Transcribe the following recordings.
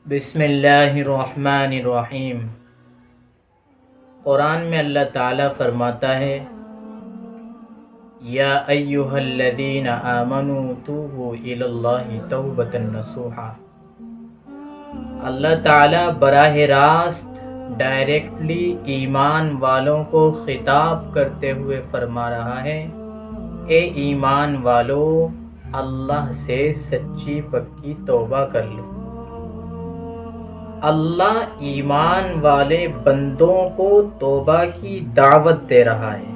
بسم اللہ الرحمن الرحیم۔ قرآن میں اللہ تعالیٰ فرماتا ہے یا ایہا الذین آمنوا توبوا الی اللہ توبۃ نصوحا۔ اللہ تعالیٰ براہ راست ڈائریکٹلی ایمان والوں کو خطاب کرتے ہوئے فرما رہا ہے، اے ایمان والو اللہ سے سچی پکی توبہ کر لو۔ اللہ ایمان والے بندوں کو توبہ کی دعوت دے رہا ہے۔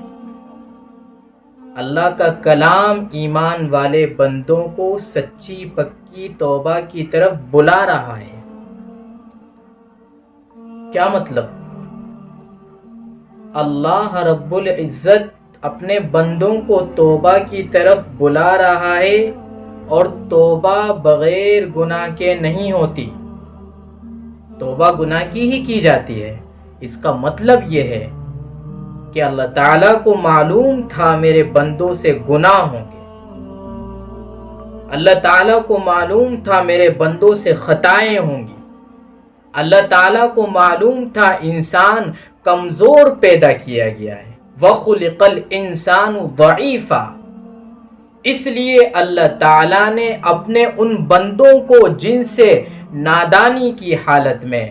اللہ کا کلام ایمان والے بندوں کو سچی پکی توبہ کی طرف بلا رہا ہے۔ کیا مطلب؟ اللہ رب العزت اپنے بندوں کو توبہ کی طرف بلا رہا ہے، اور توبہ بغیر گناہ کے نہیں ہوتی، توبہ گناہ کی جاتی ہے۔ اس کا مطلب یہ ہے کہ اللہ تعالیٰ کو معلوم تھا میرے بندوں سے گناہ ہوں گے، اللہ تعالیٰ کو معلوم تھا میرے بندوں سے خطائیں ہوں گی، اللہ تعالیٰ کو معلوم تھا انسان کمزور پیدا کیا گیا ہے، وَخُلِقَ الْإِنسَانُ ضَعِيفًا۔ اس لیے اللہ تعالیٰ نے اپنے ان بندوں کو جن سے نادانی کی حالت میں،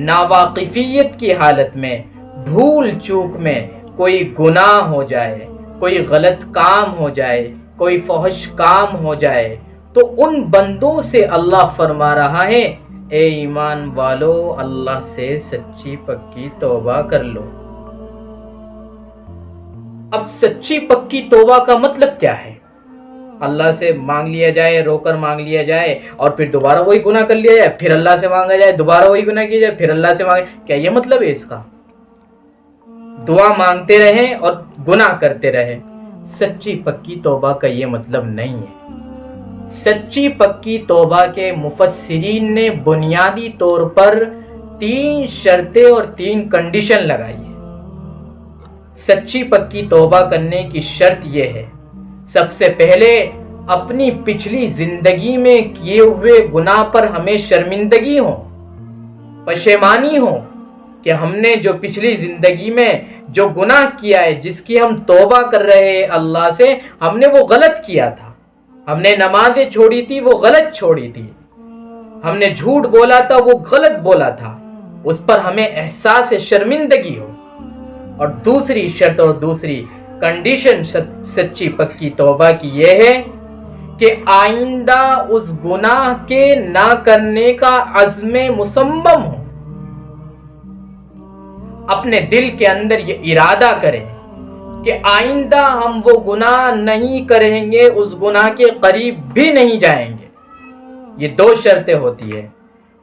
ناواقفیت کی حالت میں، بھول چوک میں کوئی گناہ ہو جائے، کوئی غلط کام ہو جائے، کوئی فحش کام ہو جائے، تو ان بندوں سے اللہ فرما رہا ہے اے ایمان والو اللہ سے سچی پکی توبہ کر لو۔ اب سچی پکی توبہ کا مطلب کیا ہے؟ اللہ سے مانگ لیا جائے، رو کر مانگ لیا جائے، اور پھر دوبارہ وہی گناہ کر لیا جائے، پھر اللہ سے مانگا جائے، دوبارہ وہی گناہ کیا جائے، پھر اللہ سے مانگا، کیا یہ مطلب ہے اس کا؟ دعا مانگتے رہیں اور گناہ کرتے رہیں، سچی پکی توبہ کا یہ مطلب نہیں ہے۔ سچی پکی توبہ کے مفسرین نے بنیادی طور پر 3 شرطیں اور 3 کنڈیشن لگائی ہے۔ سچی پکی توبہ کرنے کی شرط یہ ہے، سب سے پہلے اپنی پچھلی زندگی میں کیے ہوئے گناہ پر ہمیں شرمندگی ہو، پشیمانی ہو کہ ہم نے جو پچھلی زندگی میں جو گناہ کیا ہے، جس کی ہم توبہ کر رہے ہیں اللہ سے، ہم نے وہ غلط کیا تھا، ہم نے نمازیں چھوڑی تھی وہ غلط چھوڑی تھی، ہم نے جھوٹ بولا تھا وہ غلط بولا تھا، اس پر ہمیں احساس شرمندگی ہو۔ اور دوسری شرط اور دوسری کنڈیشن سچی پکی توبہ کی یہ ہے کہ آئندہ اس گناہ کے نہ کرنے کا عزم مصمم ہو، اپنے دل کے اندر یہ ارادہ کریں کہ آئندہ ہم وہ گناہ نہیں کریں گے، اس گناہ کے قریب بھی نہیں جائیں گے۔ یہ 2 شرطیں ہوتی ہیں۔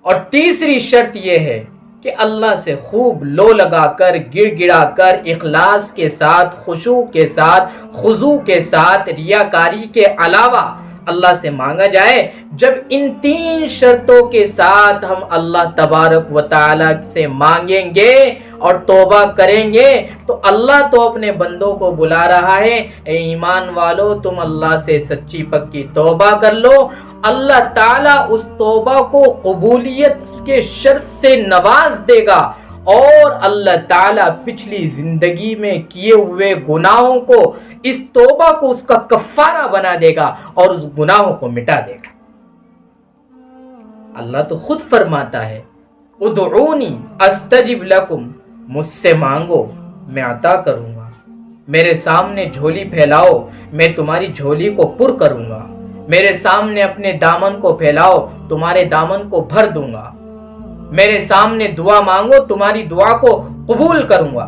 اور تیسری شرط یہ ہے کہ اللہ سے خوب لو لگا کر، گڑ گڑا کر، اخلاص کے ساتھ، خشوع کے ساتھ، خضوع کے ساتھ، ریاکاری کے علاوہ اللہ سے مانگا جائے۔ جب ان 3 شرطوں کے ساتھ ہم اللہ تبارک و تعالیٰ سے مانگیں گے اور توبہ کریں گے، تو اللہ تو اپنے بندوں کو بلا رہا ہے اے ایمان والو تم اللہ سے سچی پکی توبہ کر لو۔ اللہ تعالیٰ اس توبہ کو قبولیت کے شرف سے نواز دے گا، اور اللہ تعالیٰ پچھلی زندگی میں کیے ہوئے گناہوں کو، اس توبہ کو اس کا کفارہ بنا دے گا اور اس گناہوں کو مٹا دے گا۔ اللہ تو خود فرماتا ہے ادعونی استجب لکم، مجھ سے مانگو میں عطا کروں گا، میرے سامنے جھولی پھیلاؤ میں تمہاری جھولی کو پر کروں گا، میرے سامنے اپنے دامن کو پھیلاؤ تمہارے دامن کو بھر دوں گا، میرے سامنے دعا مانگو تمہاری دعا کو قبول کروں گا۔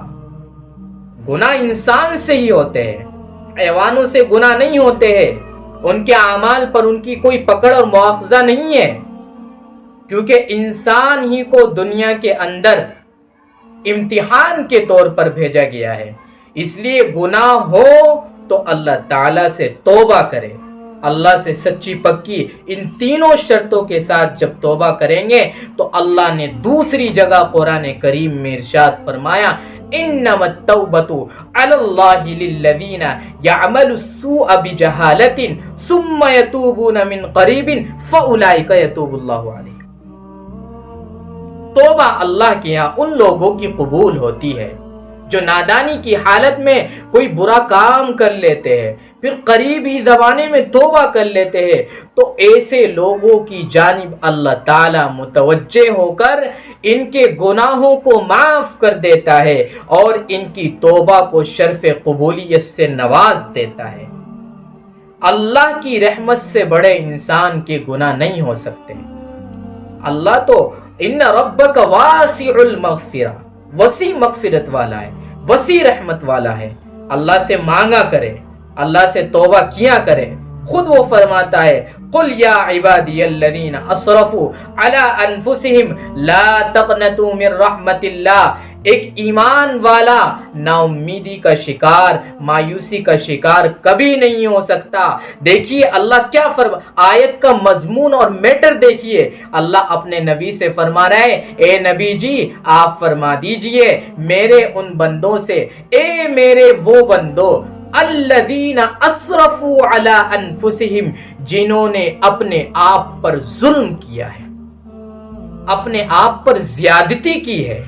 گناہ انسان سے ہی ہوتے ہیں، حیوانوں سے گناہ نہیں ہوتے ہیں، ان کے اعمال پر ان کی کوئی پکڑ اور مواخذہ نہیں ہے، کیونکہ انسان ہی کو دنیا کے اندر امتحان کے طور پر بھیجا گیا ہے۔ اس لیے گناہ ہو تو اللہ تعالیٰ سے توبہ کرے، اللہ سے سچی پکی ان 3 شرطوں کے ساتھ جب توبہ کریں گے تو اللہ نے دوسری جگہ قرآن کریم میں ارشاد فرمایا انما التوبۃ علی اللہ للذین یعملوا السوء بجہالۃ ثم یتوبون من قریب فاولئک یتوب اللہ علیہم۔ توبہ اللہ کے یہاں ان لوگوں کی قبول ہوتی ہے جو نادانی کی حالت میں کوئی برا کام کر لیتے ہیں، پھر قریب ہی زمانے میں توبہ کر لیتے ہیں، تو ایسے لوگوں کی جانب اللہ تعالی متوجہ ہو کر ان کے گناہوں کو معاف کر دیتا ہے اور ان کی توبہ کو شرف قبولیت سے نواز دیتا ہے۔ اللہ کی رحمت سے بڑے انسان کے گناہ نہیں ہو سکتے۔ اللہ تو ان ربک واسع المغفرہ، وسیع مغفرت والا ہے، وسیع رحمت والا ہے۔ اللہ سے مانگا کرے، اللہ سے توبہ کیا کرے۔ خود وہ فرماتا ہے قل یا عبادی الذین اسرفوا علی انفسہم لا تقنطوا من رحمت اللہ۔ ایک ایمان والا نا امیدی کا شکار، مایوسی کا شکار کبھی نہیں ہو سکتا۔ دیکھیے اللہ کیا آیت کا مضمون اور میٹر دیکھیے۔ اللہ اپنے نبی سے فرما رہا ہے اے نبی جی آپ فرما دیجئے میرے ان بندوں سے، اے میرے وہ بندو الذین اسرفوا علی انفسہم، جنہوں نے اپنے آپ پر ظلم کیا ہے، اپنے آپ پر زیادتی کی ہے۔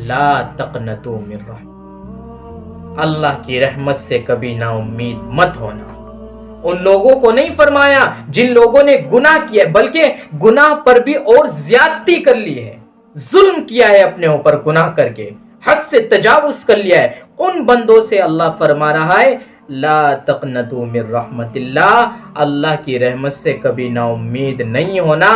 لا تقنطوا من رحمت، اللہ کی رحمت سے کبھی نا امید مت ہونا۔ ان لوگوں کو نہیں فرمایا جن لوگوں نے گناہ کیا بلکہ گناہ پر بھی اور زیادتی کر لی ہے، ظلم کیا ہے اپنے اوپر گناہ کر کے، حد سے تجاوز کر لیا ہے۔ ان بندوں سے اللہ فرما رہا ہے لا تقنطوا من رحمت اللہ، اللہ کی رحمت سے کبھی نا امید نہیں ہونا۔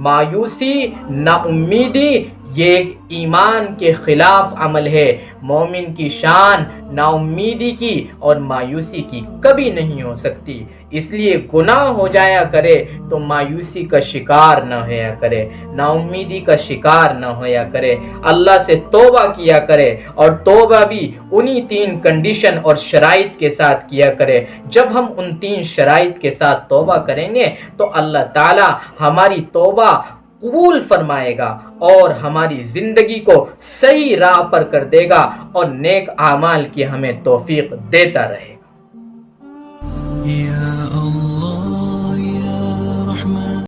مایوسی، نا امیدی یہ ایک ایمان کے خلاف عمل ہے۔ مومن کی شان نا امیدی کی اور مایوسی کی کبھی نہیں ہو سکتی۔ اس لیے گناہ ہو جایا کرے تو مایوسی کا شکار نہ ہویا کرے، نا امیدی کا شکار نہ ہویا کرے، اللہ سے توبہ کیا کرے، اور توبہ بھی انہی 3 کنڈیشن اور شرائط کے ساتھ کیا کرے۔ جب ہم ان 3 شرائط کے ساتھ توبہ کریں گے تو اللہ تعالی ہماری توبہ قبول فرمائے گا اور ہماری زندگی کو صحیح راہ پر کر دے گا اور نیک اعمال کی ہمیں توفیق دیتا رہے گا۔